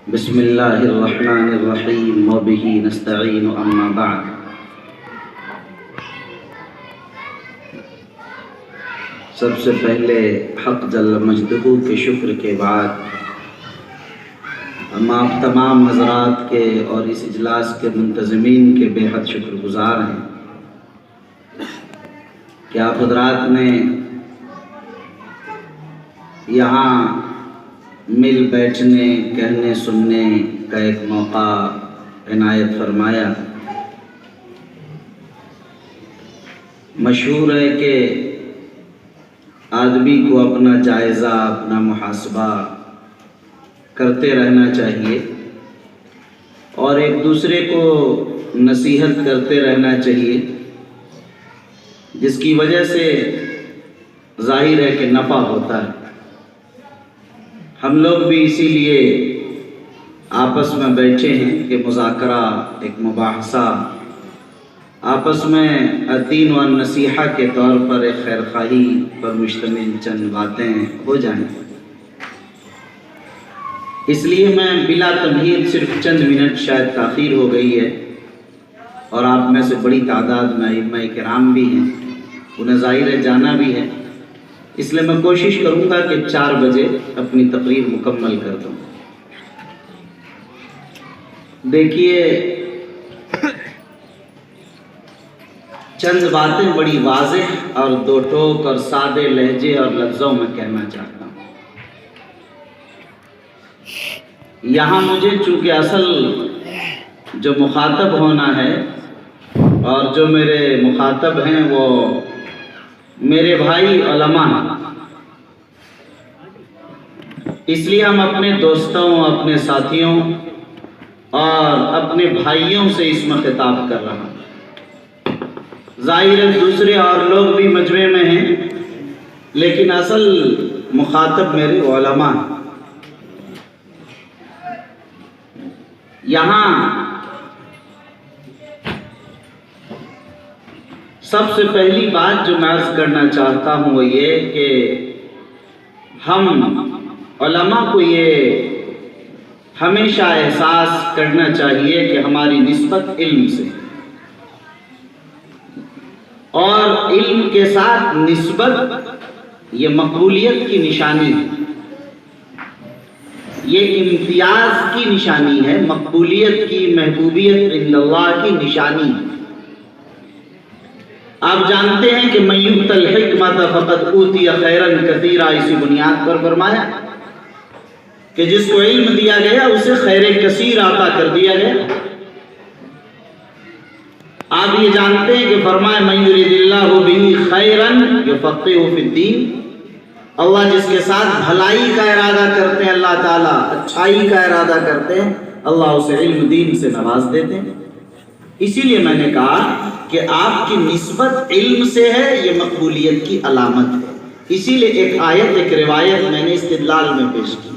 بسم اللہ الرحمن الرحیم وبہ نستعین اما بعد۔ سب سے پہلے حق جل مجدہ کے شکر کے بعد ہم آپ تمام حضرات کے اور اس اجلاس کے منتظمین کے بے حد شکر گزار ہیں کہ آپ حضرات نے یہاں مل بیٹھنے، کہنے سننے کا ایک موقع عنایت فرمایا۔ مشہور ہے کہ آدمی کو اپنا جائزہ، اپنا محاسبہ کرتے رہنا چاہیے اور ایک دوسرے کو نصیحت کرتے رہنا چاہیے، جس کی وجہ سے ظاہر ہے کہ نفع ہوتا ہے۔ ہم لوگ بھی اسی لیے آپس میں بیٹھے ہیں کہ مذاکرہ، ایک مباحثہ آپس میں الدین و النصیحہ کے طور پر ایک خیر خواہی پر مشتمل چند باتیں ہو جائیں۔ اس لیے میں بلا تمہید صرف چند منٹ شاید تاخیر ہو گئی ہے، اور آپ میں سے بڑی تعداد میں ائمہ کرام بھی ہیں، انہیں ظاہر ہے جانا بھی ہے، اس لیے میں کوشش کروں گا کہ 4 بجے اپنی تقریر مکمل کر دوں۔ دیکھیے، چند باتیں بڑی واضح اور دو ٹوک اور سادے لہجے اور لفظوں میں کہنا چاہتا ہوں۔ یہاں مجھے چونکہ اصل جو مخاطب ہونا ہے اور جو میرے مخاطب ہیں وہ میرے بھائی علماء ہیں، اس لیے ہم اپنے دوستوں، اپنے ساتھیوں اور اپنے بھائیوں سے اس میں خطاب کر رہا ہوں۔ ظاہر ہے دوسرے اور لوگ بھی مجمع میں ہیں، لیکن اصل مخاطب میرے علماء ہیں۔ یہاں سب سے پہلی بات جو میں عرض کرنا چاہتا ہوں وہ یہ کہ ہم علماء کو یہ ہمیشہ احساس کرنا چاہیے کہ ہماری نسبت علم سے، اور علم کے ساتھ نسبت یہ مقبولیت کی نشانی ہے، یہ امتیاز کی نشانی ہے، مقبولیت کی، محبوبیت عند اللہ کی نشانی ہے۔ آپ جانتے ہیں کہ من یؤت الحکمۃ فقد اوتی خیرا کثیرا، اسی بنیاد پر فرمایا کہ جس کو علم دیا گیا اسے خیر کثیر عطا کر دیا گیا۔ آپ یہ جانتے ہیں کہ فرمایا من یرید اللہ بہ خیرا یفقہہ فی الدین، اللہ جس کے ساتھ بھلائی کا ارادہ کرتے ہیں، اللہ تعالیٰ اچھائی کا ارادہ کرتے ہیں، اللہ اسے علم دین سے نواز دیتے ہیں۔ اسی لیے میں نے کہا کہ آپ کی نسبت علم سے ہے، یہ مقبولیت کی علامت ہے۔ اسی لیے ایک آیت، ایک روایت میں نے استدلال میں پیش کی ہے۔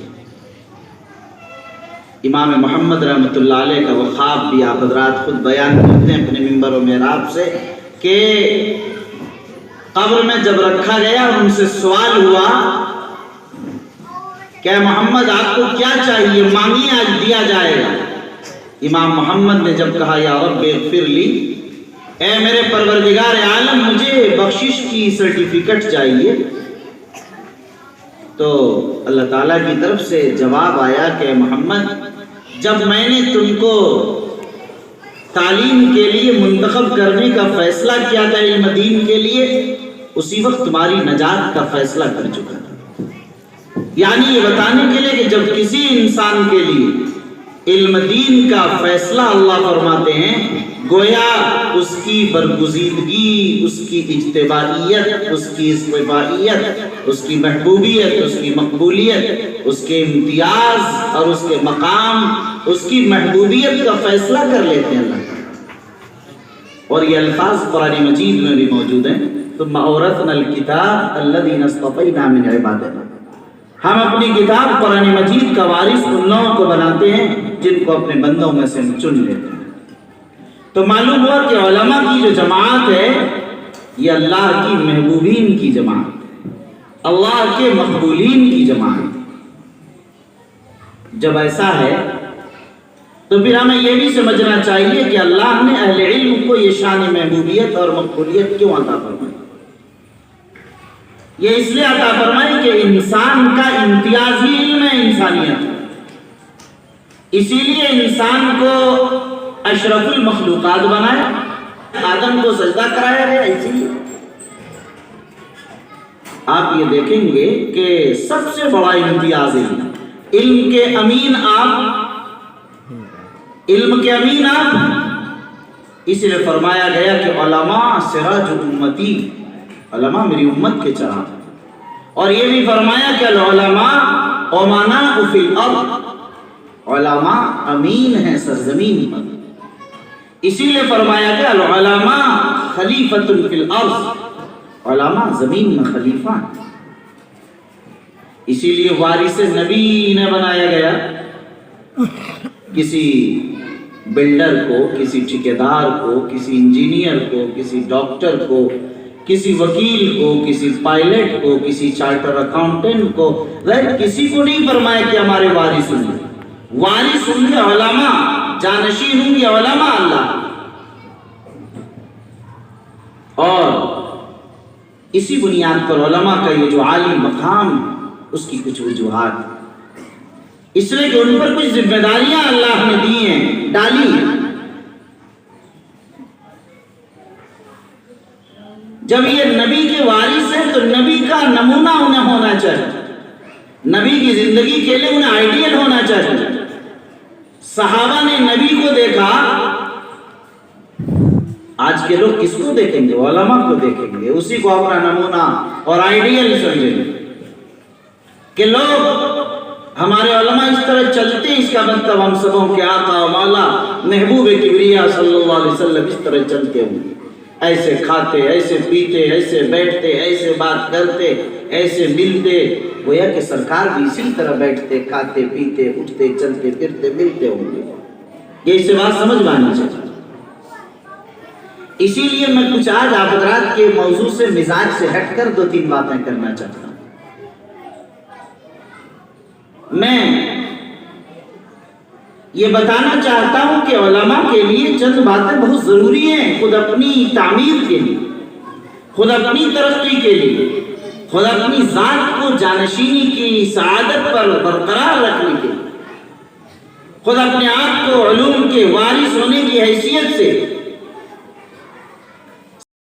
امام محمد رحمۃ اللہ علیہ کا وہ خواب بھی آپ حضرات خود بیان کرتے ہیں اپنے منبر و محراب سے کہ قبر میں جب رکھا گیا ان سے سوال ہوا کہ محمد آپ کو کیا چاہیے، مانگیے آج دیا جائے گا۔ امام محمد نے جب کہا یا رب اغفر لی، اے میرے پروردگار عالم مجھے بخشش کی سرٹیفکیٹ چاہیے، تو اللہ تعالیٰ کی طرف سے جواب آیا کہ محمد جب میں نے تم کو تعلیم کے لیے منتخب کرنے کا فیصلہ کیا تھا، علم دین کے لیے، اسی وقت تمہاری نجات کا فیصلہ کر چکا تھا۔ یعنی یہ بتانے کے لیے کہ جب کسی انسان کے لیے علم دین کا فیصلہ اللہ فرماتے ہیں، گویا اس کی برگزیدگی، اس کی اجتبائیت، اس کی اصطفائیت، اس کی محبوبیت، اس کی مقبولیت، اس کے امتیاز اور اس کے مقام، اس کی محبوبیت کا فیصلہ کر لیتے ہیں اللہ تعالیٰ۔ اور یہ الفاظ قرآن مجید میں بھی موجود ہیں، ثم اورثنا الکتاب الذین اصطفینا من عبادنا، ہم اپنی کتاب قرآن مجید کا وارث ان لوگوں کو بناتے ہیں جن کو اپنے بندوں میں سے چن لیتے ہیں۔ تو معلوم ہوا کہ علماء کی جو جماعت ہے یہ اللہ کی محبوبین کی جماعت ہے، اللہ کے مقبولین کی جماعت ہے۔ جب ایسا ہے تو پھر ہمیں یہ بھی سمجھنا چاہیے کہ اللہ نے اہل علم کو یہ شان محبوبیت اور مقبولیت کیوں عطا فرمائی؟ یہ اس لیے عطا فرمائی کہ انسان کا امتیازی علم ہے انسانیت، اسی لیے انسان کو اشرف المخلوقات بنایا، آدم کو سجدہ کرایا گیا۔ اسی لیے آپ یہ دیکھیں گے کہ سب سے بڑا امتیاز علم کے امین آپ، علم کے امین آپ، اس لیے فرمایا گیا کہ علماء سراج امتی، علماء میری امت کے چراغ۔ اور یہ بھی فرمایا کہ العلماء امناء فی الارض، علماء امین ہیں سرزمین پر۔ اسی لیے فرمایا کہ العلماء خلیفۃ فی الارض، علماء زمین میں خلیفہ ہیں۔ اسی لیے وارث نبی نے بنایا گیا۔ کسی بلڈر کو، کسی ٹھیکیدار کو، کسی انجینئر کو، کسی ڈاکٹر کو، کسی وکیل کو، کسی پائلٹ کو، کسی چارٹر اکاؤنٹنٹ کو، غیر کسی کو نہیں فرمایا کہ ہمارے وارث ہوں گے۔ وارث ہوں گے علماء، جانشین ہوں گے علماء اللہ۔ اور اسی بنیاد پر علماء کا یہ جو عالی مقام، اس کی کچھ وجوہات، اس لیے کہ ان پر کچھ ذمہ داریاں اللہ نے دی ہیں، ڈالی ہیں۔ جب یہ نبی کے وارث ہیں تو نبی کا نمونہ انہیں ہونا چاہیے، نبی کی زندگی کے لیے انہیں آئیڈیل ہونا چاہیے۔ صحابہ نے نبی کو دیکھا، آج کے لوگ کس کو دیکھیں گے؟ علماء کو دیکھیں گے، اسی کو اپنا نمونہ اور آئیڈیل سمجھیں گے کہ لوگ ہمارے علماء اس طرح چلتے ہیں، اس کا مطلب ہم سبوں کے آقا و مولا محبوب کبریا صلی اللہ علیہ وسلم اس طرح چلتے ہوں گے، ایسے کھاتے، ایسے پیتے، ایسے بیٹھتے، ایسے بات کرتے، ایسے ملتے۔ گویا کہ سرکار بھی اسی طرح بیٹھتے، کھاتے، پیتے، اٹھتے، چلتے، پھرتے، ملتے ہوں گے۔ یہ اس سے بات سمجھ مانی چاہیے۔ اسی لیے میں کچھ آج آپ حضرات کے موضوع سے، مزاج سے ہٹ کر 2-3 باتیں کرنا چاہتا ہوں۔ میں یہ بتانا چاہتا ہوں کہ علماء کے لیے چند باتیں بہت ضروری ہیں، خود اپنی تعمیر کے لیے، خود اپنی ترقی کے لیے، خود اپنی ذات کو جانشینی کی سعادت پر برقرار رکھنے کے لیے، خود اپنے آپ کو علوم کے وارث ہونے کی حیثیت سے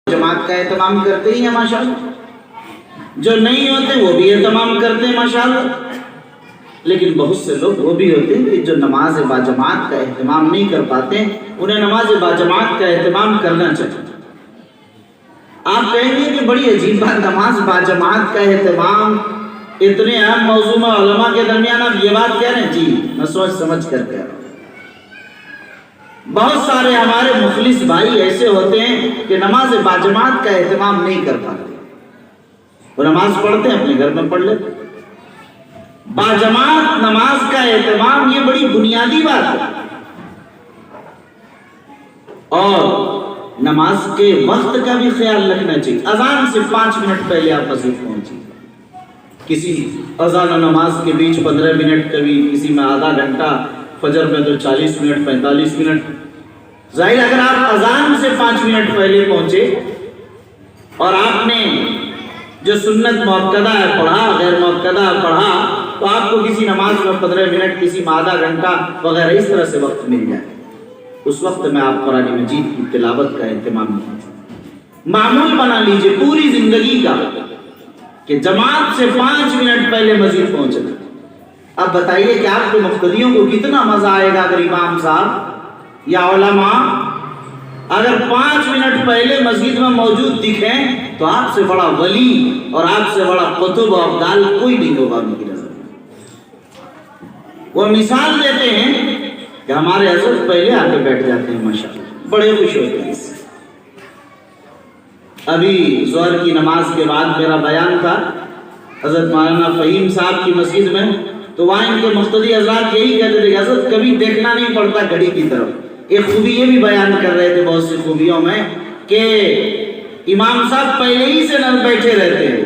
جماعت کا اہتمام کرتے ہی ہیں ماشاءاللہ، جو نہیں ہوتے وہ بھی اہتمام کرتے ہیں ماشاءاللہ، لیکن بہت سے لوگ وہ بھی ہوتے ہیں کہ جو نماز باجماعت کا اہتمام نہیں کر پاتے، انہیں نماز باجماعت کا اہتمام کرنا چاہیے۔ آپ کہیں گے کہ بڑی عجیب بات، نماز باجماعت کا اہتمام اتنے اہم موضوع میں علماء کے درمیان آپ یہ بات کہہ رہے ہیں؟ جی میں سوچ سمجھ کر کہہ رہا ہوں۔ بہت سارے ہمارے مخلص بھائی ایسے ہوتے ہیں کہ نماز باجماعت کا اہتمام نہیں کر پاتے، وہ نماز پڑھتے ہیں، اپنے گھر میں پڑھ لیتے۔ باجماعت نماز کا اہتمام یہ بڑی بنیادی بات ہے، اور نماز کے وقت کا بھی خیال رکھنا چاہیے۔ اذان سے 5 منٹ پہلے آپ مسجد پہنچیے۔ کسی اذان و نماز کے بیچ 15 منٹ، کبھی کسی میں آدھا گھنٹہ، فجر میں تو 40 منٹ 45 منٹ۔ ظاہر اگر آپ اذان سے 5 منٹ پہلے پہنچے اور آپ نے جو سنت مؤکدہ ہے پڑھا، غیر مؤکدہ پڑھا، تو آپ کو کسی نماز میں 15 منٹ، کسی میں آدھا گھنٹہ وغیرہ اس طرح سے وقت مل جائے، اس وقت میں آپ قرآن مجید کی تلاوت کا اہتمام کیجیے۔ معمول بنا لیجئے پوری زندگی کا کہ جماعت سے 5 منٹ پہلے مسجد پہنچنا۔ اب بتائیے کہ آپ کے مقتدیوں کو کتنا مزہ آئے گا اگر امام صاحب یا علماء اگر 5 منٹ پہلے مسجد میں موجود دکھیں تو آپ سے بڑا ولی اور آپ سے بڑا قطب و ابدال کوئی نہیں ہوگا ان کی نظر میں۔ وہ مثال دیتے ہیں کہ ہمارے حضرت پہلے آ کے بیٹھ جاتے ہیں، ماشاءاللہ بڑے خوش ہوتے ہیں اس سے۔ ابھی ظہر کی نماز کے بعد میرا بیان تھا حضرت مولانا فہیم صاحب کی مسجد میں، تو وہاں ان کے مقتدی حضرات یہی کہتے تھے کہ حضرت کبھی دیکھنا نہیں پڑتا گھڑی کی طرف۔ ایک خوبی یہ بھی بیان کر رہے تھے بہت سی خوبیوں میں کہ امام صاحب پہلے ہی سے نہ بیٹھے رہتے ہیں۔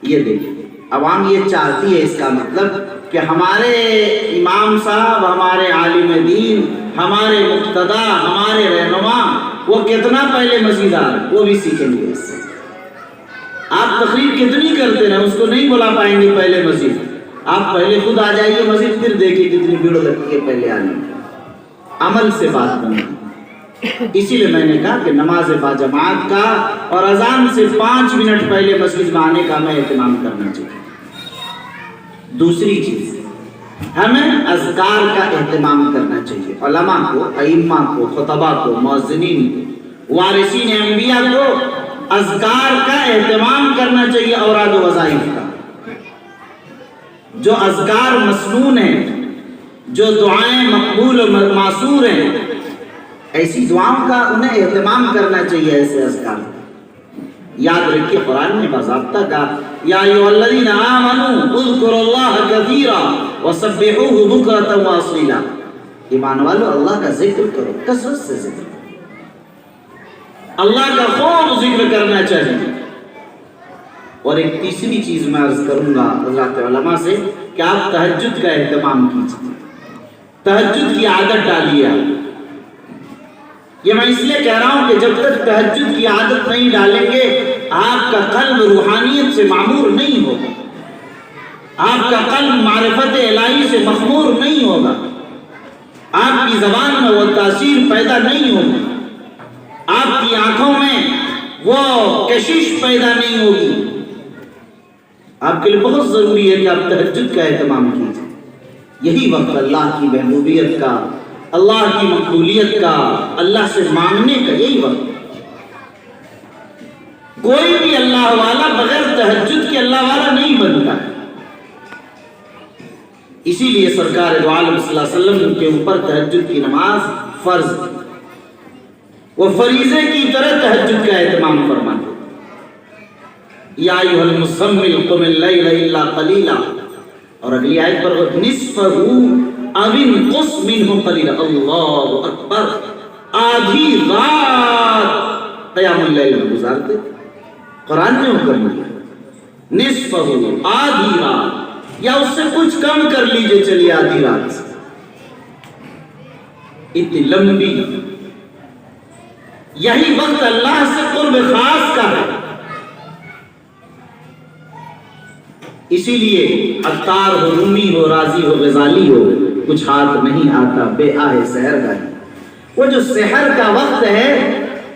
یہ دیکھیں عوام یہ چاہتی ہے، اس کا مطلب کہ ہمارے امام صاحب، ہمارے عالم دین، ہمارے مقتدا، ہمارے رہنما وہ کتنا پہلے مسجد آ رہے، وہ بھی سیکھیں گے اس سے۔ آپ تقریر کتنی کرتے ہیں، اس کو نہیں بلا پائیں گے پہلے مسجد، آپ پہلے خود آ جائیے مسجد، پھر دیکھیں کتنی بھیڑ لگتی ہے پہلے آنے میں۔ عمل سے بات بنتی۔ اسی لیے میں نے کہا کہ نماز باجماعت کا اور اذان سے 5 منٹ پہلے مسجد میں آنے کا ہمیں اہتمام کرنا چاہیے۔ دوسری چیز، ہمیں اذکار کا اہتمام کرنا چاہیے۔ علماء کو، ائمہ کو، خطباء کو، مؤذنین کو، وارثین انبیاء کو اذکار کا اہتمام کرنا چاہیے، اوراد و وظائف کا۔ جو اذکار مسنون ہیں، جو دعائیں مقبول و معصور ہیں، ایسی دعاؤں کا انہیں اہتمام کرنا چاہیے۔ ایسے اذکار یاد رکھیے، قرآن نے باضابطہ کہا یا ایھا الذین آمنوا اذکروا اللہ کثیرا وسبحوہ بکرۃ واصیلا، ایمان والو اللہ کا ذکر کرو، کثرت سے ذکر کرو، اللہ کا خوب ذکر کرنا چاہیے۔ اور ایک تیسری چیز میں عرض کروں گا حضرات علماء سے کہ آپ تہجد کا اہتمام کیجیے، تہجد کی عادت ڈالیے۔ یہ میں اس لیے کہہ رہا ہوں کہ جب تک تہجد کی عادت نہیں ڈالیں گے، آپ کا قلب روحانیت سے معمور نہیں ہوگا، آپ کا قلب معرفت الہی سے مخمور نہیں ہوگا، آپ کی زبان میں وہ تاثیر پیدا نہیں ہوگی، آپ کی آنکھوں میں وہ کشش پیدا نہیں ہوگی۔ آپ کے لیے بہت ضروری ہے کہ آپ تہجد کا اہتمام کیجیے۔ یہی وقت اللہ کی محبوبیت کا، اللہ کی مقبولیت کا، اللہ سے مانگنے کا یہی وقت۔ کوئی بھی اللہ والا بغیر تہجد کے اللہ والا نہیں بنتا ہے۔ اسی لیے سرکار دو عالم صلی اللہ علیہ وسلم کے اوپر تہجد کی نماز فرض ہے، وہ فریضے کی طرح تہجد کا اہتمام فرماتے۔ یا ایھا المزمل قم اللیل الا قلیلا، اور اگلی آیت پر نصفہ او انقص منہ قلیلا، اللہ اکبر، آدھی رات قیام اللیل میں گزارتے۔ قرآن نے حکم دیا نصفہ، آدھی رات، یا اس سے کچھ کم کر لیجئے، چلیے آدھی رات سے۔ اتنی لمبی، یہی وقت اللہ سے قرب خاص کا ہے۔ اسی لیے عطار ہو، رومی ہو، رازی ہو، غزالی ہو، کچھ ہاتھ نہیں آتا بے آہ سحر گاہی۔ وہ جو سحر کا وقت ہے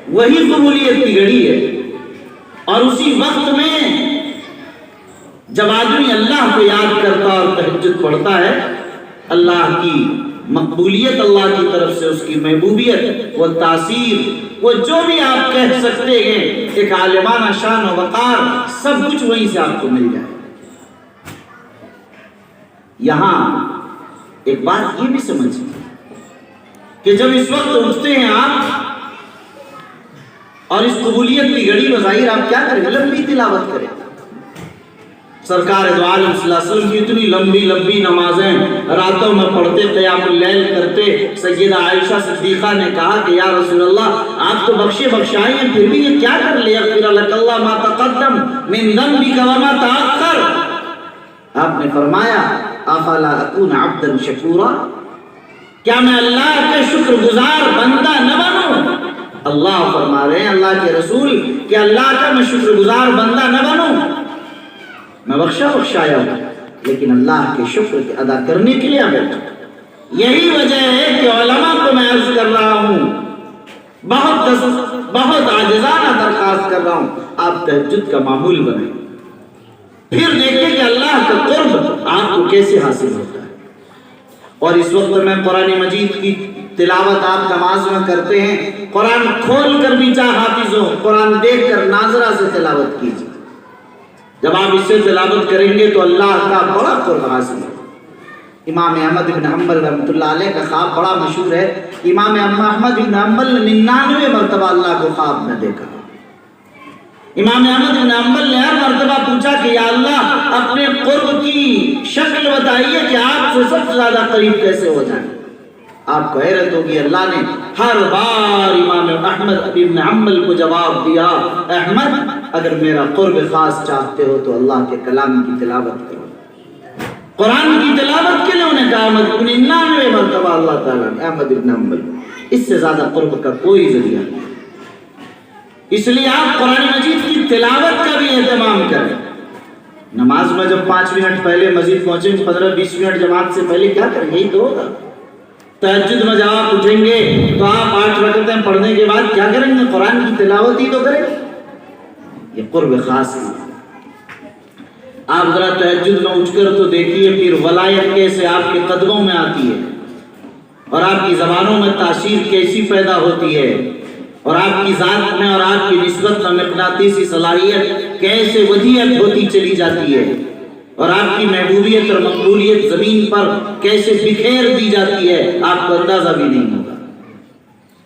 وہی قبولیت کی گھڑی ہے، اور اسی وقت میں جب آدمی اللہ کو یاد کرتا اور تہجد پڑھتا ہے، اللہ کی مقبولیت، اللہ کی طرف سے اس کی محبوبیت، وہ تاثیر، وہ جو بھی آپ کہہ سکتے ہیں ایک عالمانہ شان و وقار، سب کچھ وہیں سے آپ کو مل جائے۔ یہاں ایک بات یہ بھی سمجھیں کہ جب اس وقت اٹھتے ہیں آپ اور اس قبولیت کی گھڑی بظاہر آپ کیا کریں، لمبی تلاوت کریں۔ سرکار دو عالم صلی اللہ علیہ وسلم کی اتنی لمبی لمبی نمازیں راتوں میں پڑھتے، قیام اللیل کرتے۔ سیدہ عائشہ صدیقہ نے کہا کہ یا رسول اللہ، آپ تو بخشائے ہیں، پھر بھی یہ کیا کر لیا؟ اغفر لک اللہ ما تقدم من ذنبک وما تأخر۔ آپ نے فرمایا افلا اکون عبدا شکورا، کیا میں اللہ کے شکر گزار بندہ نہ بنوں؟ اللہ فرما رہے ہیں، اللہ کے رسول، کہ اللہ کا میں شکر گزار بندہ نہ بنوں؟ میں بخشایا ہوں، لیکن اللہ کے شکر ادا کرنے کے لیے بیٹھا۔ یہی وجہ ہے کہ علماء کو میں عرض کر رہا ہوں، بہت عاجزانہ درخواست کر رہا ہوں، آپ تہجد کا معمول بنائیں، پھر دیکھیں کہ اللہ کا قرب آپ کو کیسے حاصل ہوتا ہے۔ اور اس وقت میں قرآن مجید کی تلاوت آپ نماز میں کرتے ہیں، قرآن کھول کر بھی چاہے حافظ ہو، قرآن دیکھ کر ناظرہ سے تلاوت کیجیے۔ جب آپ اس سے تلاوت کریں گے تو اللہ کا بڑا قرب حاصل ہے۔ امام احمد بن حنبل رحمۃ اللہ علیہ کا خواب بڑا مشہور ہے۔ امام احمد بن حنبل نے 99 مرتبہ اللہ کو خواب میں دیکھا۔ امام احمد بن حنبل نے ہر مرتبہ پوچھا کہ یا اللہ، اپنے قرب کی شکل بتائیے کہ آپ سے سب سے زیادہ قریب کیسے ہو جائیں۔ آپ کو حیرت ہوگی، اللہ نے ہر بار امام احمد بن حنبل کو جواب دیا، احمد، اگر میرا قرب خاص چاہتے ہو تو اللہ کے کلام کی تلاوت کرو۔ قرآن کی تلاوت کے لیے انہیں کہا 99 مرتبہ اللہ تعالیٰ نے احمد ابن حنبل، اس سے زیادہ قرب کا کوئی ذریعہ نہیں۔ اس لیے آپ قرآن مجید کی تلاوت کا بھی اہتمام کریں۔ نماز میں جب 5 منٹ پہلے مسجد پہنچیں، 15-20 منٹ جماعت سے پہلے کیا کریں؟ یہی تو ہوگا۔ تہجد میں جب آپ اٹھیں گے تو آپ 8 رکعتیں پڑھنے کے بعد کیا کریں گے؟ قرآن کی تلاوت ہی تو کریں۔ یہ قرب خاص ہے۔ آپ ذرا تہجد میں اٹھ کر تو دیکھیے پھر ولایت کیسے آپ کے قدموں میں آتی ہے، اور آپ کی زبانوں میں تاثیر کیسی پیدا ہوتی ہے، اور آپ کی ذات میں اور آپ کی نسبت میں مقناطیسی صلاحیت کیسے ودیعت ہوتی چلی جاتی ہے، اور آپ کی محبوبیت اور مقبولیت زمین پر کیسے بکھیر دی جاتی ہے، آپ کو اندازہ بھی نہیں ہوگا۔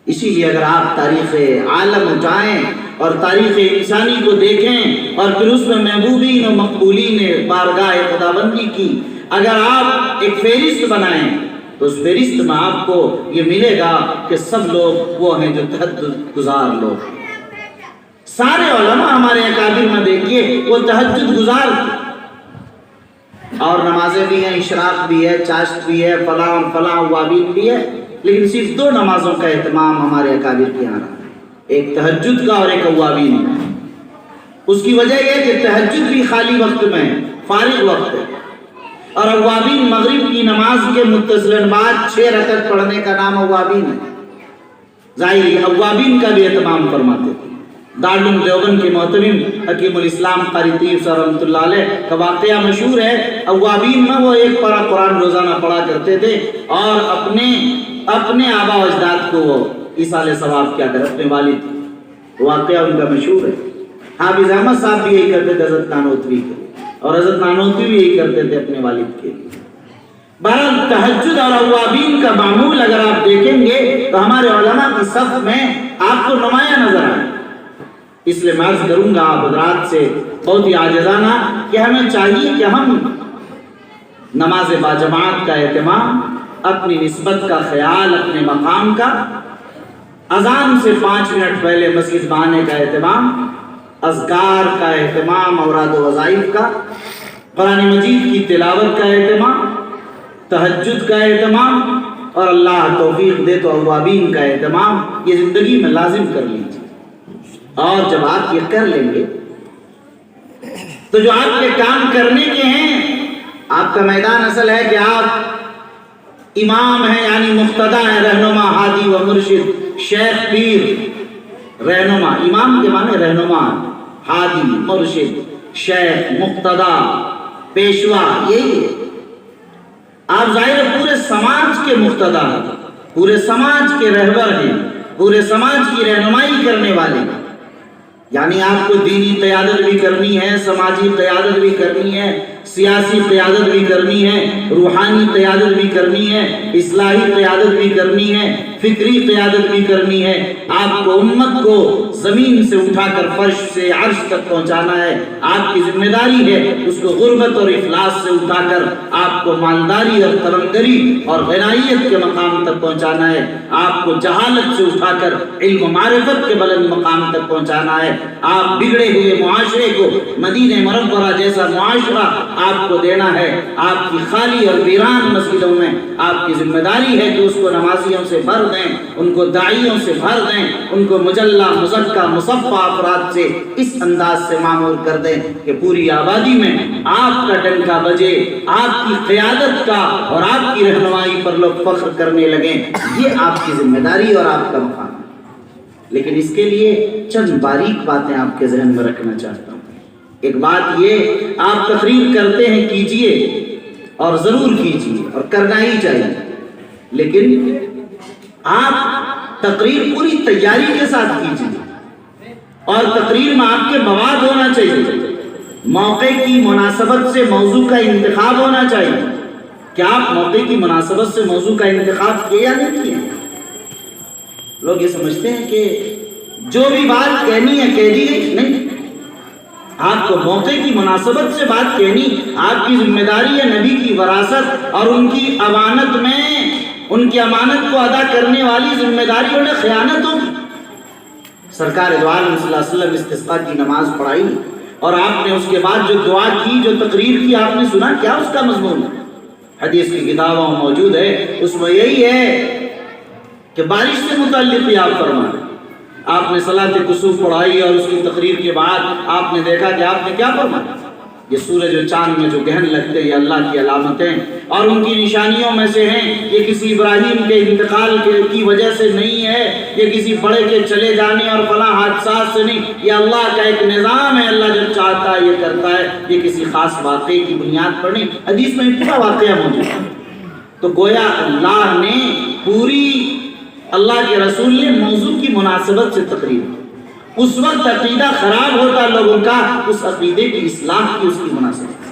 اسی لیے اگر آپ تاریخ عالم اٹھائیں اور تاریخ انسانی کو دیکھیں اور پھر اس میں محبوبین و مقبولین بارگاہ خداوندی کی اگر آپ ایک فہرست بنائیں تو اس فہرست میں آپ کو یہ ملے گا کہ سب لوگ وہ ہیں جو تہجد گزار لوگ۔ سارے علماء ہمارے اکابر میں دیکھیے وہ تہجد گزار تھے، اور نمازیں بھی ہیں، اشراق بھی ہے، چاشت بھی ہے، فلاں اور فلاں اوابین بھی ہے، لیکن صرف 2 نمازوں کا اہتمام ہمارے اکابر کے یہاں رہا، ایک تہجد کا اور ایک اوابین کا۔ اس کی وجہ یہ کہ تہجد بھی خالی وقت میں فارغ وقت ہے، اور اوابین مغرب کی نماز کے متصلاً بعد 6 رکعت پڑھنے کا نام اوابین ہے۔ ظاہر اوابین کا بھی اہتمام فرماتے تھے۔ دارالعلوم دیوبند کے محترم حکیم الاسلام قاری طیب صاحب رحمۃ اللہ علیہ کا واقعہ مشہور ہے۔ اوابین میں وہ 1 پارہ قرآن روزانہ پڑھا کرتے تھے، اور اپنے آبا و اجداد کو وہ ایصال ثواب کیا کرتے، اپنے والد، واقعہ ان کا مشہور ہے۔ حافظ احمد صاحب بھی یہی کرتے تھے حضرت نانوتوی کے، اور حضرت نانوتوی بھی یہی کرتے تھے اپنے والد کے لیے۔ بہرحال تہجد اور اوابین کا معمول اگر آپ دیکھیں گے تو ہمارے علماء کی صف میں آپ کو نمایاں نظر آئے۔ اس لیے میں عرض کروں گا آپ حضرات سے بہت ہی عاجزانہ کہ ہمیں چاہیے کہ ہم نماز باجماعت کا اہتمام، اپنی نسبت کا خیال، اپنے مقام کا، اذان سے 5 منٹ پہلے مسجد میں آنے کا اہتمام، اذکار کا اہتمام، اوراد و وظائف کا، قرآن مجید کی تلاوت کا اہتمام، تہجد کا اہتمام، اور اللہ توفیق دے تو اوابین کا اہتمام، یہ زندگی میں لازم کر لیجیے۔ اور جب آپ یہ کر لیں گے تو جو آپ کے کام کرنے کے ہیں، آپ کا میدان اصل ہے کہ آپ امام ہیں، یعنی مقتدا ہیں، رہنما، ہادی و مرشد، شیخ، پیر، رہنما۔ امام کے معنی رہنما، ہادی، مرشد، شیخ، مقتدا، پیشوا، یہی ہے۔ آپ ظاہر پورے سماج کے مقتدا ہیں، پورے سماج کے رہبر ہیں، پورے سماج کی رہنمائی کرنے والے ہیں۔ یعنی آپ کو دینی قیادت بھی کرنی ہے، سماجی قیادت بھی کرنی ہے، سیاسی قیادت بھی کرنی ہے، روحانی قیادت بھی کرنی ہے، اصلاحی قیادت بھی کرنی ہے، فکری قیادت بھی کرنی ہے۔ آپ کو امت کو زمین سے اٹھا کر فرش سے عرش تک پہنچانا ہے۔ آپ کی ذمہ داری ہے اس کو غربت اور افلاس سے اٹھا کر آپ کو مالداری اور ترنگری اور غنائیت کے مقام تک پہنچانا ہے۔ آپ کو جہالت سے اٹھا کر علم و معرفت کے بلند مقام تک پہنچانا ہے۔ آپ بگڑے ہوئے معاشرے کو مدینہ منورہ جیسا معاشرہ آپ کو دینا ہے۔ آپ کی خالی اور ویران مسجدوں میں آپ کی ذمہ داری ہے کہ اس کو نمازیوں سے بھر دیں، ان کو داعیوں سے بھر دیں، ان کو مجلہ، مزکہ، مصفہ افراد سے اس انداز سے معمور کر دیں کہ پوری آبادی میں آپ کا ڈنکا بجے، آپ کی قیادت کا اور آپ کی رہنمائی پر لوگ فخر کرنے لگیں۔ یہ آپ کی ذمہ داری اور آپ کا مقام ہے۔ لیکن اس کے لیے چند باریک باتیں آپ کے ذہن میں رکھنا چاہتا ہوں۔ ایک بات یہ، آپ تقریر کرتے ہیں، کیجئے اور ضرور کیجئے اور کرنا ہی چاہیے، لیکن آپ تقریر پوری تیاری کے ساتھ کیجئے، اور تقریر میں آپ کے مواد ہونا چاہیے، موقع کی مناسبت سے موضوع کا انتخاب ہونا چاہیے۔ کیا آپ موقع کی مناسبت سے موضوع کا انتخاب کیے یا نہیں کیے؟ لوگ یہ سمجھتے ہیں کہ جو بھی بات کہنی ہے کہہ دی گئی، نہیں، آپ کو موقع کی مناسبت سے بات کہنی آپ کی ذمہ داری ہے۔ نبی کی وراثت اور ان کی امانت میں ان کی امانت کو ادا کرنے والی ذمہ داریوں نے خیانت ہوگی۔ سرکار دو عالم صلی اللہ علیہ وسلم استسقاء کی نماز پڑھائی، اور آپ نے اس کے بعد جو دعا کی، جو تقریر کی، آپ نے سنا کیا اس کا مضمون ہے؟ حدیث کی کتابوں میں موجود ہے، اس میں یہی ہے کہ بارش سے متعلق ہی آپ فرمائیں۔ آپ نے صلاۃ کسوف پڑھائی اور اس کی تقریر کے بعد آپ نے دیکھا کہ آپ نے کیا فرمایا؟ یہ سورج اور چاند میں جو گہن لگتے ہیں یہ اللہ کی علامتیں اور ان کی نشانیوں میں سے ہیں۔ یہ کسی ابراہیم کے انتقال کی وجہ سے نہیں ہے، یہ کسی بڑے کے چلے جانے اور فلاں حادثات سے نہیں، یہ اللہ کا ایک نظام ہے، اللہ جب چاہتا ہے یہ کرتا ہے، یہ کسی خاص واقعے کی بنیاد پر نہیں۔ حدیث میں پورا واقعہ موجود ہے۔ تو گویا اللہ نے پوری، اللہ کے رسول نے موضوع کی مناسبت سے تقریر کی۔ اس وقت عقیدہ خراب ہوتا لوگوں کا، اس عقیدے کی اصلاح کی اس کی مناسبت۔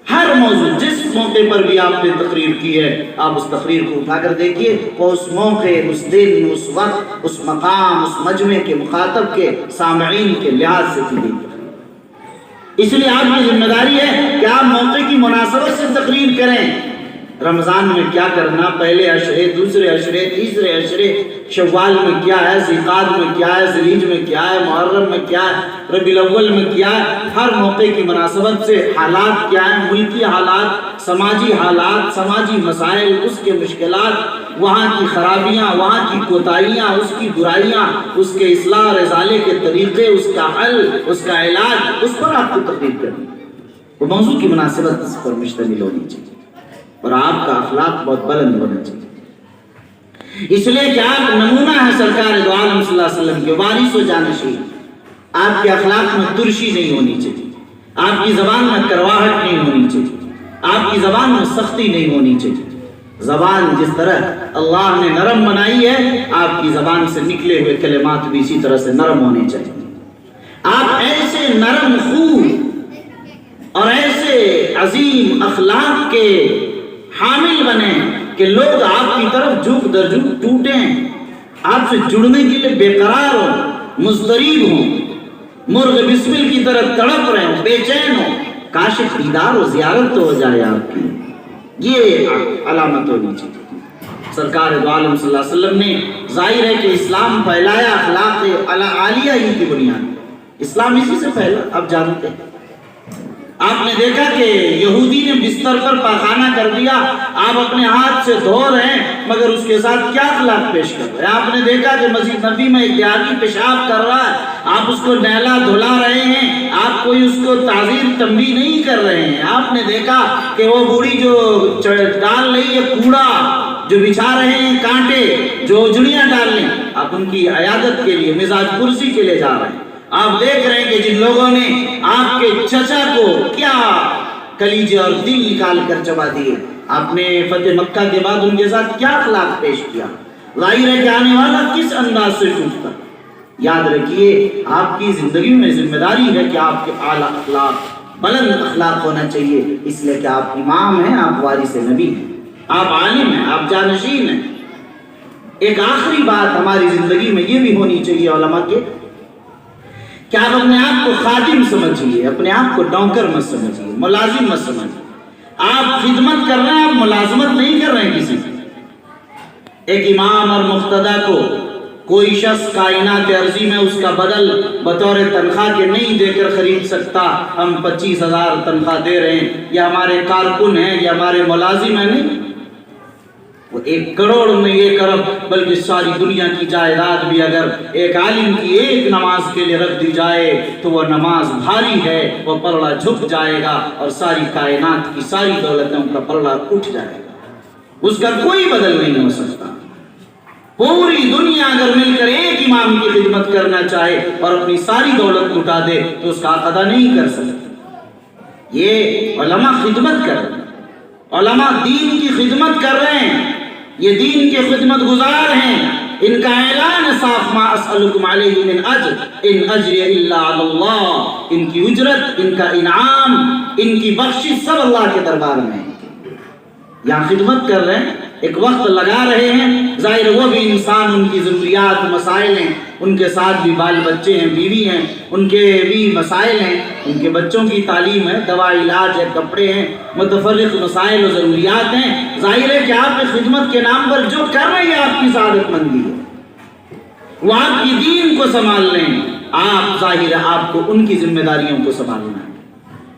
ہر موضوع جس موقع پر بھی آپ نے تقریر کی ہے، آپ اس تقریر کو اٹھا کر دیکھیے، وہ اس موقع، اس دن، اس وقت، اس مقام، اس مجمع کے مخاطب کے، سامعین کے لحاظ سے کی گئی۔ اس لیے آپ کی ذمہ داری ہے کہ آپ موقع کی مناسبت سے تقریر کریں۔ رمضان میں کیا کرنا، پہلے عشرے، دوسرے عشرے، تیسرے عشرے، شوال میں کیا ہے، ذیقعد میں کیا ہے، ذیلحج میں کیا ہے، محرم میں کیا ہے، ربیع الاول میں کیا ہے، ہر موقع کی مناسبت سے حالات کیا ہیں، ملکی حالات، سماجی حالات، سماجی مسائل، اس کے مشکلات، وہاں کی خرابیاں، وہاں کی کوتاہیاں، اس کی برائیاں، اس کے اصلاح اور ازالے کے طریقے، اس کا حل، اس کا علاج، اس پر آپ کو تقریر کرنی۔ وہ موضوع کی مناسبت اس پر مشتمل ہونی چاہیے اور آپ کا اخلاق بہت بلند ہونا چاہیے۔ اس لیے کہ آپ نمونہ ہے سرکار دو عالم صلی اللہ علیہ وسلم کے، وارث و جانشین۔ آپ کے اخلاق میں ترشی نہیں ہونی چاہیے، آپ کی زبان میں کرواہٹ نہیں ہونی چاہیے، آپ کی زبان میں سختی نہیں ہونی چاہیے۔ زبان جس طرح اللہ نے نرم بنائی ہے، آپ کی زبان سے نکلے ہوئے کلمات بھی اسی طرح سے نرم ہونے چاہیے۔ آپ ایسے نرم خو اور ایسے عظیم اخلاق کے حامل بنیں کہ لوگ آپ کی طرف جھک در جھک ٹوٹیں، آپ سے جڑنے کے لیے بے قرار ہوں، مضطرب ہوں، مرغ بسمل کی طرح تڑپ رہے ہوں، بے چین ہوں، کاش دیدار و زیارت تو ہو جائے آپ کی۔ یہ علامت ہونی چاہیے۔ سرکار دو عالم صلی اللہ علیہ وسلم نے ظاہر ہے کہ اسلام پھیلایا اخلاق عالیہ ہی کی بنیاد، اسلام اسی سے پھیلا۔ آپ جانتے ہیں، آپ نے دیکھا کہ یہودی نے بستر پر پاخانہ کر دیا، آپ اپنے ہاتھ سے دھو رہے ہیں، مگر اس کے ساتھ کیا اخلاق پیش کر رہے ہیں؟ آپ نے دیکھا کہ مسجد نبی میں ایک دیہاتی پیشاب کر رہا ہے، آپ اس کو نہلا دھلا رہے ہیں، آپ کوئی اس کو تعزیر تنبیہ نہیں کر رہے ہیں۔ آپ نے دیکھا کہ وہ بوڑھی جو ڈال رہی ہے کوڑا، جو بچھا رہے ہیں کانٹے، جو اجڑیاں ڈال رہے ہیں، آپ ان کی عیادت کے لیے، مزاج پرسی کے لیے جا رہے ہیں۔ آپ دیکھ رہے ہیں کہ جن لوگوں نے آپ کے چچا کو کیا کلیجے اور دل نکال کر چبا دیے، آپ نے فتح مکہ کے بعد ان کے ساتھ کیا اخلاق پیش کیا، ظاہر ہے کہ آنے والا کس انداز سے ٹوٹتا۔ یاد رکھیے، آپ کی زندگی میں ذمہ داری ہے کہ آپ کے اعلیٰ اخلاق، بلند اخلاق ہونا چاہیے، اس لیے کہ آپ امام ہیں، آپ وارث نبی ہیں، آپ عالم ہیں، آپ جانشین ہیں۔ ایک آخری بات ہماری زندگی میں یہ بھی ہونی چاہیے علماء کے، کہ آپ اپنے آپ کو خادم سمجھیے، اپنے آپ کو نوکر مت سمجھیے، ملازم مت سمجھیے۔ آپ خدمت کر رہے ہیں، آپ ملازمت نہیں کر رہے ہیں کسی کی۔ ایک امام اور مقتدی کو کوئی شخص کائنات ارضی میں اس کا بدل بطور تنخواہ کے نہیں دے کر خرید سکتا۔ ہم 25,000 تنخواہ دے رہے ہیں، یہ ہمارے کارکن ہیں، یہ ہمارے ملازم ہیں، نہیں۔ وہ 1 کروڑ میں یہ کرم، بلکہ ساری دنیا کی جائیداد بھی اگر ایک عالم کی ایک نماز کے لیے رکھ دی جائے تو وہ نماز بھاری ہے، وہ پلڑا جھک جائے گا اور ساری کائنات کی ساری دولتوں کا پلڑا اٹھ جائے گا، اس کا کوئی بدل نہیں ہو سکتا۔ پوری دنیا اگر مل کر ایک امام کی خدمت کرنا چاہے اور اپنی ساری دولت لٹا دے تو اس کا ادا نہیں کر سکتا۔ یہ علماء خدمت کر رہے ہیں، علماء دین کی خدمت کر رہے ہیں، یہ دین کے خدمت گزار ہیں۔ ان کا اعلان صاف، ما اسألکم علیہ من اجر ان اجری الا علی اللہ، ان کی اجرت، ان کا انعام، ان کی بخشش سب اللہ کے دربار میں ہے۔ یہاں خدمت کر رہے ہیں، ایک وقت لگا رہے ہیں، ظاہر وہ بھی انسان، ان کی ضروریات، مسائل ہیں، ان کے ساتھ بھی بال بچے ہیں، بیوی ہیں، ان کے بھی مسائل ہیں، ان کے بچوں کی تعلیم ہے، دوا علاج ہے، کپڑے ہیں، متفرق مسائل و ضروریات ہیں۔ ظاہر ہے کہ آپ کی خدمت کے نام پر جو کر رہے ہیں آپ کی سعادت مندی ہے، وہ آپ کی دین کو سنبھال لیں۔ آپ ظاہر ہے آپ کو ان کی ذمہ داریوں کو سنبھالنا ہے۔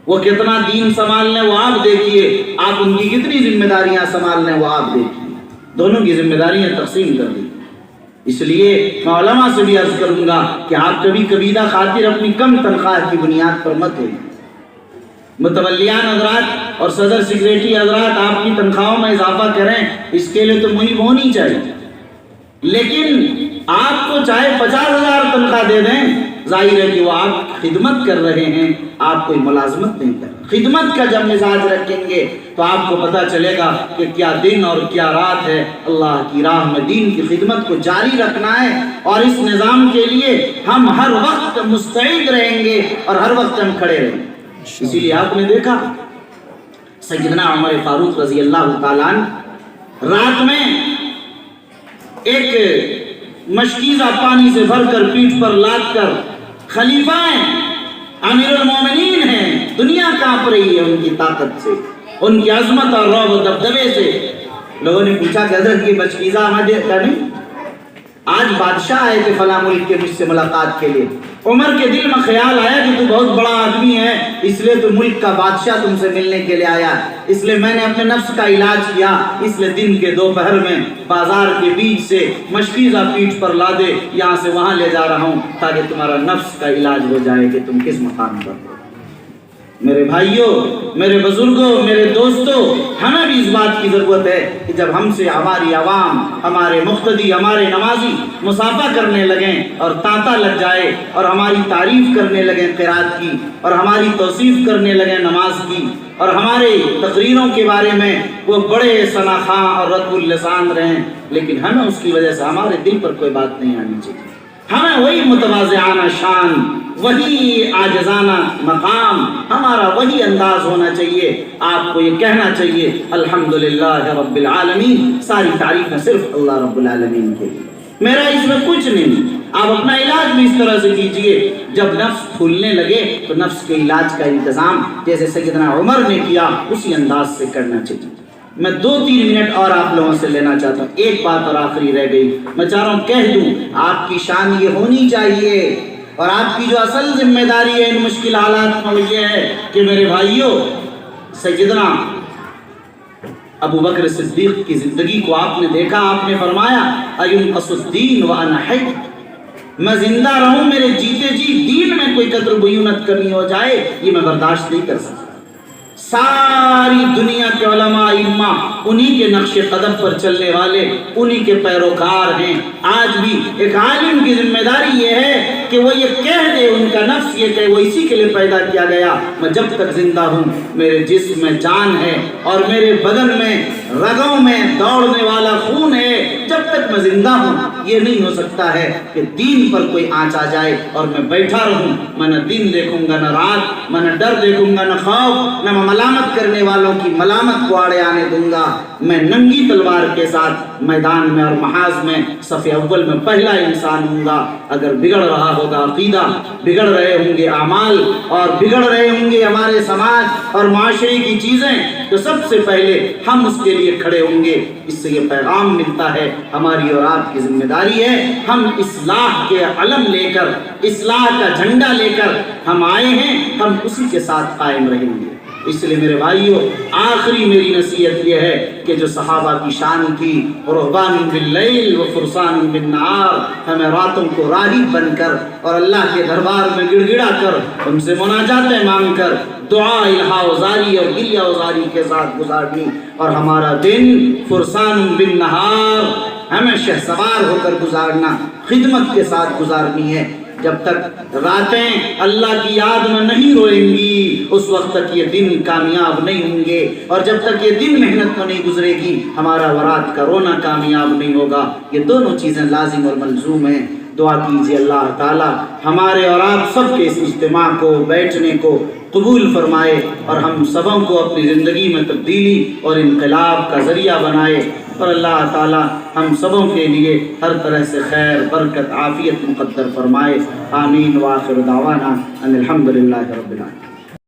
وہ کتنا دین سنبھال لیں وہ آپ دیکھیے، آپ ان کی کتنی ذمہ داریاں سنبھال لیں وہ آپ دیکھیے، دونوں کی ذمہ داریاں تقسیم کر دی۔ اس لیے میں علماء سے بھی عرض کروں گا کہ آپ کبھی کبیدہ خاطر اپنی کم تنخواہ کی بنیاد پر مت ہوئے۔ متولیان حضرات اور صدر سیکریٹری حضرات آپ کی تنخواہوں میں اضافہ کریں، اس کے لیے تو مہم ہونی چاہیے، لیکن آپ کو چاہے 50,000 تنخواہ دے دیں، ظاہر ہے کہ وہ آپ خدمت کر رہے ہیں، آپ کوئی ملازمت نہیں کر رہے۔ خدمت کا جب مزاج رکھیں گے تو آپ کو پتہ چلے گا کہ کیا دن اور کیا رات ہے، اللہ کی راہ میں دین کی خدمت کو جاری رکھنا ہے، اور اس نظام کے لیے ہم ہر وقت مستعد رہیں گے اور ہر وقت ہم کھڑے رہیں گے۔ اسی لیے آپ نے دیکھا سیدنا عمر فاروق رضی اللہ تعالیٰ عنہ رات میں ایک مشکیزہ پانی سے بھر کر پیٹھ پر لاد کر، خلیفہ ہیں، امیر المومنین ہیں، دنیا کانپ رہی ہے ان کی طاقت سے، ان کی عظمت اور رعب و دبدبے سے۔ لوگوں نے پوچھا کہ حضرت یہ مشکیزہ ہمارے نہیں، آج بادشاہ آئے تھے فلاں ملک کے مجھ سے ملاقات کے لیے، عمر کے دل میں خیال آیا کہ تو بہت بڑا آدمی ہے، اس لیے تو ملک کا بادشاہ تم سے ملنے کے لیے آیا، اس لیے میں نے اپنے نفس کا علاج کیا، اس لیے دن کے دوپہر میں بازار کے بیچ سے مشکیزہ پیٹھ پر لادے یہاں سے وہاں لے جا رہا ہوں تاکہ تمہارا نفس کا علاج ہو جائے کہ تم کس مقام پر ہو۔ میرے بھائیوں، میرے بزرگوں، میرے دوستوں، ہمیں بھی اس بات کی ضرورت ہے کہ جب ہم سے ہماری عوام، ہمارے مقتدی، ہمارے نمازی مصافحہ کرنے لگیں اور تانتا لگ جائے اور ہماری تعریف کرنے لگیں قرات کی، اور ہماری توصیف کرنے لگیں نماز کی، اور ہمارے تقریروں کے بارے میں وہ بڑے ثناخواں اور رطب اللسان رہیں، لیکن ہمیں اس کی وجہ سے ہمارے دل پر کوئی بات نہیں آنی چاہیے۔ ہمیں وہی متواضعانہ شان، وہی عاجزانہ مقام، ہمارا وہی انداز ہونا چاہیے۔ آپ کو یہ کہنا چاہیے الحمدللہ رب العالمین، ساری تعریفیں صرف اللہ رب العالمین کے لیے، میرا اس میں کچھ نہیں۔ آپ اپنا علاج بھی اس طرح سے کیجئے، جب نفس پھولنے لگے تو نفس کے علاج کا انتظام جیسے سیدنا عمر نے کیا اسی انداز سے کرنا چاہیے۔ میں 2-3 منٹ اور آپ لوگوں سے لینا چاہتا ہوں، ایک بات اور آخری رہ گئی، میں چاہ رہا ہوں کہہ دوں، آپ کی شان یہ ہونی چاہیے، اور آپ کی جو اصل ذمہ داری ہے ان مشکل حالات میں وہ یہ ہے کہ میرے بھائیوں، سیدنا ابو بکر صدیق کی زندگی کو آپ نے دیکھا، آپ نے فرمایا اَيُنْقَصُ الدِّينُ وَأَنَا حَيٌّ، میں زندہ رہوں، میرے جیتے جی دین میں کوئی قدر بیونت کمی ہو جائے یہ میں برداشت نہیں کر سکتا۔ ساری دنیا کے علماء ائمہ انہی کے نقش قدم پر چلنے والے، انہی کے پیروکار ہیں۔ آج بھی ایک عالم کی ذمہ داری یہ ہے کہ وہ یہ کہہ دے، ان کا نفس یہ کہ وہ اسی کے لیے پیدا کیا گیا، میں جب تک زندہ ہوں میرے جسم میں جان ہے اور میرے بدن میں رگوں میں دوڑنے والا خون ہے، جب تک میں زندہ ہوں یہ نہیں ہو سکتا ہے کہ دین پر کوئی آنچ آ جائے اور میں بیٹھا رہوں، میں نہ دن دیکھوں گا نہ رات، میں نہ ڈر دیکھوں گا نہ خوف، نہ ملامت کرنے والوں کی ملامت کو آڑے آنے دوں گا، میں ننگی تلوار کے ساتھ میدان میں اور محاذ میں صف اول میں پہلا انسان ہوں گا۔ اگر بگڑ رہا ہوگا عقیدہ، بگڑ رہے ہوں گے اعمال، اور بگڑ رہے ہوں گے ہمارے سماج اور معاشرے کی چیزیں، تو سب سے پہلے ہم اس کے لیے کھڑے ہوں گے۔ اس سے یہ پیغام ملتا ہے، ہماری اور آپ کی ذمہ داری ہے، ہم اصلاح کے علم لے کر، اصلاح کا جھنڈا لے کر ہم آئے ہیں، ہم اسی کے ساتھ قائم رہیں گے۔ اس لیے میرے بھائیوں، آخری میری نصیحت یہ ہے کہ جو صحابہ کی شان تھی، رہبان باللیل و فرسان بالنہار، ہمیں راتوں کو راہب بن کر اور اللہ کے دربار میں گڑ گڑا کر، ان سے مناجاتیں مانگ کر، دعا الہا وزاری اور گریہ وزاری کے ساتھ گزارنی، اور ہمارا دن فرسان بالنہار ہمیں شہسوار ہو کر گزارنا، خدمت کے ساتھ گزارنی ہے۔ جب تک راتیں اللہ کی یاد میں نہیں روئیں گی اس وقت تک یہ دن کامیاب نہیں ہوں گے، اور جب تک یہ دن محنت میں نہیں گزرے گی ہمارا رات کا رونا کامیاب نہیں ہوگا۔ یہ دونوں چیزیں لازم اور ملزوم ہیں۔ دعا کیجیے اللہ تعالی ہمارے اور آپ سب کے اس اجتماع کو، بیٹھنے کو قبول فرمائے، اور ہم سبوں کو اپنی زندگی میں تبدیلی اور انقلاب کا ذریعہ بنائے، اور اللہ تعالی ہم سبوں کے لیے ہر طرح سے خیر، برکت، عافیت مقدر فرمائے۔ آمین۔ وآخر دعوانا ان الحمدللہ رب العالمین۔